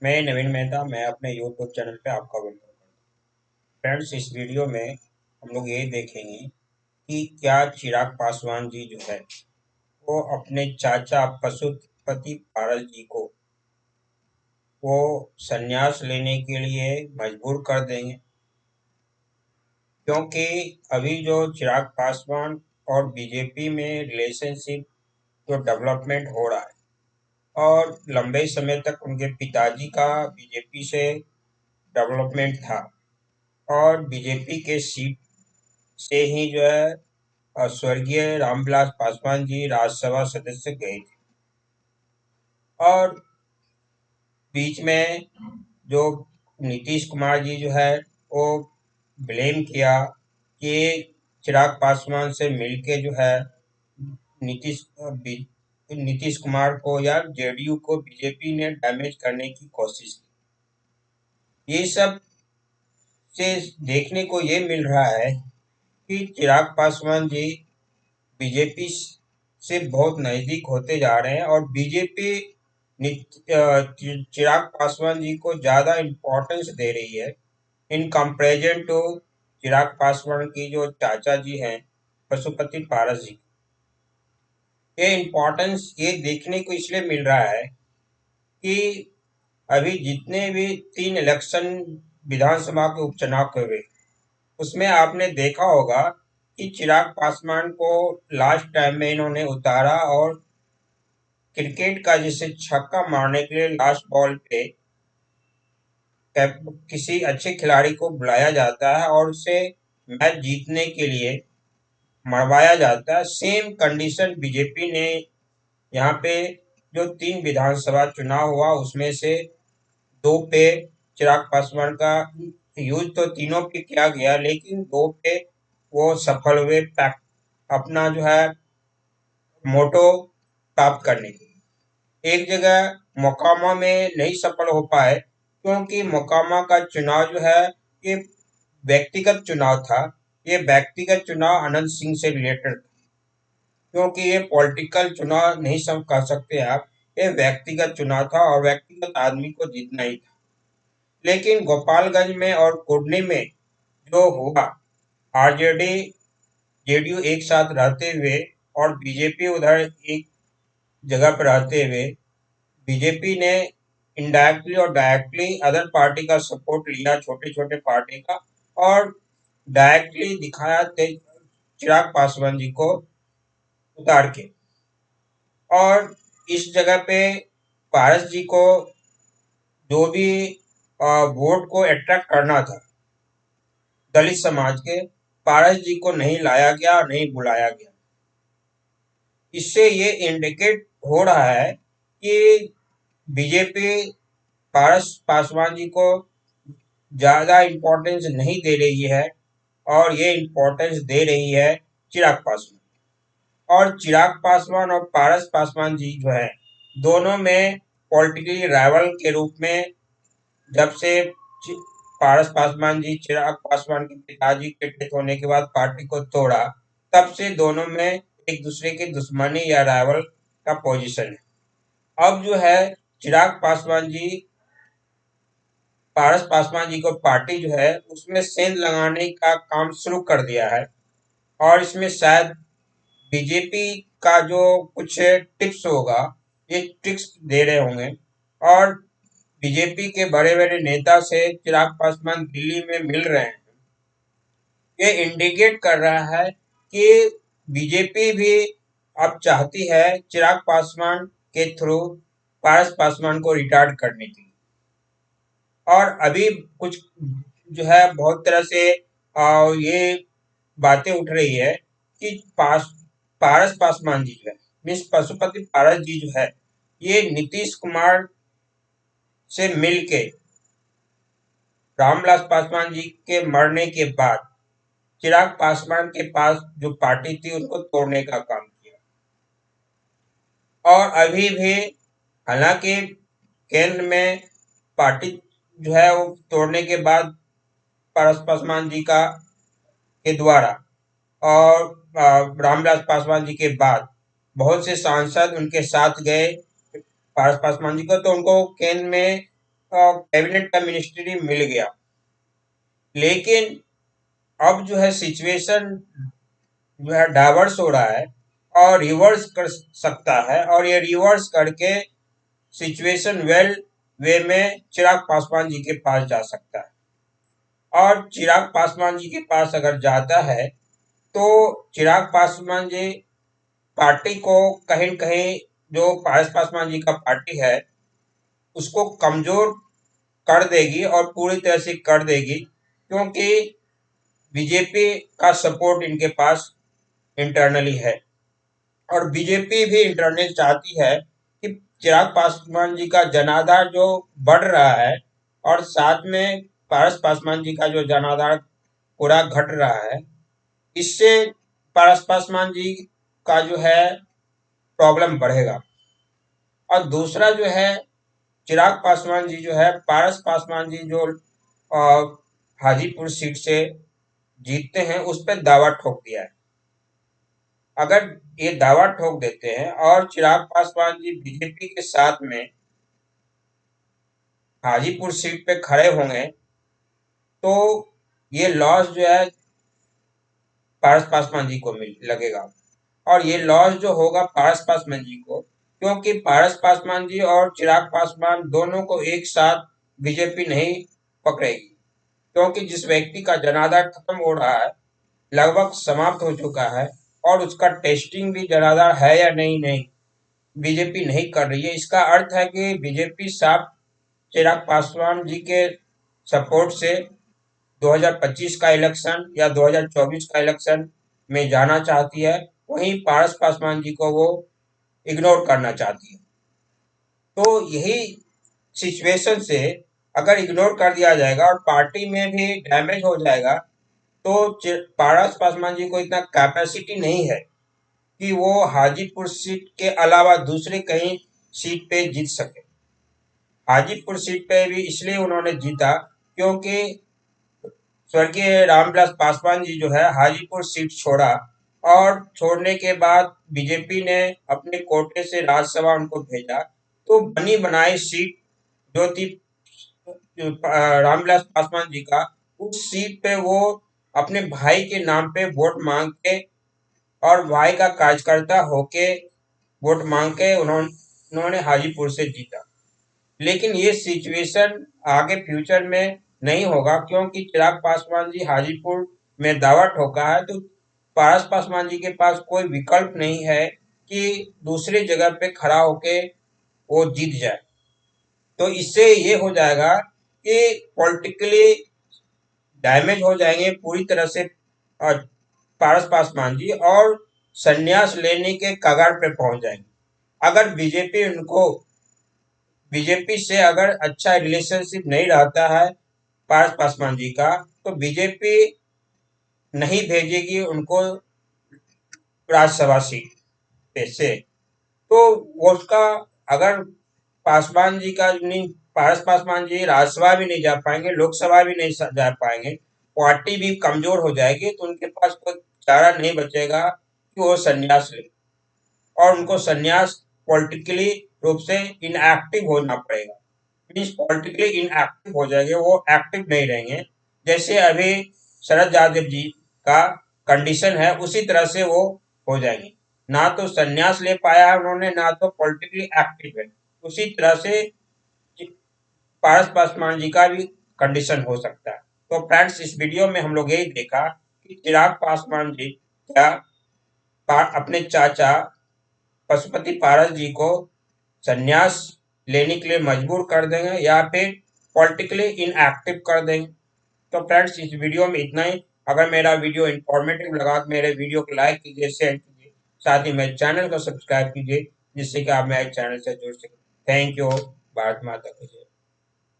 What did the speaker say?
मैं नवीन मेहता मैं अपने यूट्यूब चैनल पे आपका वेलकम करता हूँ। फ्रेंड्स, इस वीडियो में हम लोग ये देखेंगे कि क्या चिराग पासवान जी जो है वो अपने चाचा पशुपति पारस जी को वो संन्यास लेने के लिए मजबूर कर देंगे, क्योंकि अभी जो चिराग पासवान और बीजेपी में रिलेशनशिप जो डेवलपमेंट हो रहा है और लंबे समय तक उनके पिताजी का बीजेपी से डेवलपमेंट था और बीजेपी के सीट से ही जो है स्वर्गीय रामविलास पासवान जी राज्यसभा सदस्य गए थे। और बीच में जो नीतीश कुमार जी जो है वो ब्लेम किया कि चिराग पासवान से मिलके जो है नीतीश नीतीश कुमार को या जेडीयू को बीजेपी ने डैमेज करने की कोशिश की। ये सब से देखने को ये मिल रहा है कि चिराग पासवान जी बीजेपी से बहुत नजदीक होते जा रहे हैं और बीजेपी चिराग पासवान जी को ज्यादा इम्पोर्टेंस दे रही है in comparison to Chirag Paswan की जो चाचा जी हैं पशुपति पारस जी। ये इम्पोर्टेंस ये देखने को इसलिए मिल रहा है कि अभी जितने भी 3 इलेक्शन विधानसभा के उपचुनाव हुए उसमें आपने देखा होगा कि चिराग पासवान को लास्ट टाइम में इन्होंने उतारा और क्रिकेट का जैसे छक्का मारने के लिए लास्ट बॉल पे किसी अच्छे खिलाड़ी को बुलाया जाता है और उसे मैच जीतने के लिए मरवाया जाता है। सेम कंडीशन बीजेपी ने यहाँ पे जो 3 विधानसभा चुनाव हुआ उसमें से 2 पे चिराग पासवान का यूज तो तीनों पे किया गया, लेकिन 2 पे वो सफल हुए अपना जो है मोटो प्राप्त करने की। एक जगह मोकामा में नहीं सफल हो पाए क्योंकि मोकामा का चुनाव जो है ये व्यक्तिगत चुनाव था। ये व्यक्तिगत चुनाव अनंत सिंह से रिलेटेड था, क्योंकि ये पॉलिटिकल चुनाव नहीं सब कह सकते आप। ये व्यक्तिगत चुनाव था और व्यक्तिगत आदमी को जीतना ही था। लेकिन गोपालगंज में और कुर्नी में जो हुआ, आरजेडी जेडीयू एक साथ रहते हुए और बीजेपी उधर एक जगह पर रहते हुए बीजेपी ने इनडायरेक्टली और डायरेक्टली अदर पार्टी का सपोर्ट लिया, छोटे छोटे पार्टी का, और डायरेक्टली दिखाया चिराग पासवान जी को उतार के। और इस जगह पे पारस जी को जो भी वोट को अट्रैक्ट करना था दलित समाज के, पारस जी को नहीं लाया गया और नहीं बुलाया गया। इससे ये इंडिकेट हो रहा है कि बीजेपी पारस पासवान जी को ज्यादा इम्पोर्टेंस नहीं दे रही है और ये इम्पोर्टेंस दे रही है चिराग पासवान। और चिराग पासवान और पारस पासवान जी जो है दोनों में पॉलिटिकली राइवल के रूप में, जब से पारस पासवान जी चिराग पासवान के पिताजी के डेथ होने के बाद पार्टी को तोड़ा, तब से दोनों में एक दूसरे की दुश्मनी या राइवल का पोजीशन है। अब जो है चिराग पासवान जी पारस पासवान जी को पार्टी जो है उसमें सेंध लगाने का काम शुरू कर दिया है और इसमें शायद बीजेपी का जो कुछ टिप्स होगा ये ट्रिक्स दे रहे होंगे। और बीजेपी के बड़े बड़े नेता से चिराग पासवान दिल्ली में मिल रहे हैं। ये इंडिकेट कर रहा है कि बीजेपी भी अब चाहती है चिराग पासवान के थ्रू पारस पासवान को रिटार्ड करने के लिए। और अभी कुछ जो है बहुत तरह से ये बातें उठ रही है कि पारस पासवान जी जो है मिस पशुपति पारस जी जो है ये नीतीश कुमार से मिलके रामविलास पासवान जी के मरने के बाद चिराग पासवान के पास जो पार्टी थी उसको तोड़ने का काम किया। और अभी भी हालांकि केंद्र में पार्टी जो है वो तोड़ने के बाद पारस पासवान जी का के द्वारा और रामविलास पासवान जी के बाद बहुत से सांसद उनके साथ गए पारस पासवान जी को, तो उनको केंद्र में कैबिनेट का मिनिस्ट्री मिल गया, लेकिन अब जो है सिचुएशन जो है डाइवर्स हो रहा है और रिवर्स कर सकता है, और ये रिवर्स करके सिचुएशन वेल वे में चिराग पासवान जी के पास जा सकता है। और चिराग पासवान जी के पास अगर जाता है तो चिराग पासवान जी पार्टी को कहीं न कहीं, जो पारस पासवान जी का पार्टी है उसको कमजोर कर देगी और पूरी तरह से कर देगी, क्योंकि बीजेपी का सपोर्ट इनके पास इंटरनली है। और बीजेपी भी इंटरनल चाहती है कि चिराग पासवान जी का जनाधार जो बढ़ रहा है और साथ में पारस पासवान जी का जो जनाधार पूरा घट रहा है, इससे पारस पासवान जी का जो है प्रॉब्लम बढ़ेगा। और दूसरा जो है, चिराग पासवान जी जो है, पारस पासवान जी जो हाजीपुर सीट से जीतते हैं उस पर दावा ठोक दिया है। अगर ये दावा ठोक देते हैं और चिराग पासवान जी बीजेपी के साथ में हाजीपुर सीट पे खड़े होंगे तो ये लॉस जो है पारस पासवान जी को मिल लगेगा। और ये लॉस जो होगा पारस पासवान जी को, क्योंकि पारस पासवान जी और चिराग पासवान दोनों को एक साथ बीजेपी नहीं पकड़ेगी, क्योंकि जिस व्यक्ति का जनाधार खत्म हो रहा है, लगभग समाप्त हो चुका है, और उसका टेस्टिंग भी जनाधार है या नहीं नहीं बीजेपी नहीं कर रही है। इसका अर्थ है कि बीजेपी साफ चिराग पासवान जी के सपोर्ट से 2025 का इलेक्शन या 2024 का इलेक्शन में जाना चाहती है, वहीं पारस पासवान जी को वो इग्नोर करना चाहती है। तो यही सिचुएशन से अगर इग्नोर कर दिया जाएगा और पार्टी में भी डैमेज हो जाएगा, तो पारस पासवान जी को इतना कैपेसिटी नहीं है कि वो हाजीपुर सीट के अलावा दूसरे कहीं सीट पे जीत सके। हाजीपुर सीट पे भी इसलिए उन्होंने जीता क्योंकि स्वर्गीय रामविलास पासवान जी जो है हाजीपुर सीट छोड़ा, और छोड़ने के बाद बीजेपी ने अपने कोटे से राज्यसभा उनको भेजा, तो बनी बनाई सीट जो थी रामविलास पासवान जी का, उस सीट पे वो अपने भाई के नाम पे वोट मांग के और भाई का कार्यकर्ता होके वोट मांग के उन्होंने हाजीपुर से जीता। लेकिन ये सिचुएशन आगे फ्यूचर में नहीं होगा, क्योंकि चिराग पासवान जी हाजीपुर में दावा ठोका है, तो पारस पासवान जी के पास कोई विकल्प नहीं है कि दूसरी जगह पे खड़ा होके वो जीत जाए। तो इससे ये हो जाएगा कि पॉलिटिकली डैमेज हो जाएंगे पूरी तरह से पारस पासवान जी, और संन्यास लेने के कगार पे पहुंच जाएंगे। अगर बीजेपी से अगर अच्छा रिलेशनशिप नहीं रहता है पारस पासवान जी का, तो बीजेपी नहीं भेजेगी उनको राज्यसभा सीट पे से। तो वो उसका, अगर पासवान जी का नहीं, पारस पासवान जी राज्यसभा भी नहीं जा पाएंगे, लोकसभा भी नहीं जा पाएंगे, पार्टी भी कमजोर हो जाएगी, तो उनके पास कोई चारा नहीं बचेगा कि वो संन्यास ले, और उनको संन्यास पॉलिटिकली रूप से इनएक्टिव होना पड़ेगा। मीन्स पॉलिटिकली इनएक्टिव हो जाएंगे, वो एक्टिव नहीं रहेंगे। जैसे अभी शरद यादव जी का कंडीशन है, उसी तरह से वो हो जाएंगे। ना तो संन्यास ले पाया है उन्होंने, ना तो पॉलिटिकली एक्टिव है। उसी तरह से पारस पासवान जी का भी कंडीशन हो सकता है। तो फ्रेंड्स, इस वीडियो में हम लोग यही देखा कि चिराग पासवान जी क्या अपने चाचा पशुपति पारस जी को संन्यास लेने के लिए मजबूर कर देंगे या फिर पॉलिटिकली इनएक्टिव कर देंगे। तो फ्रेंड्स, इस वीडियो में इतना ही। अगर मेरा वीडियो इंफॉर्मेटिव लगा तो मेरे वीडियो को लाइक कीजिए, शेयर कीजिए, साथ ही मेरे चैनल को सब्सक्राइब कीजिए, जिससे कि आप मेरे चैनल से जुड़ सकें। Thank you. भारत माता की जय।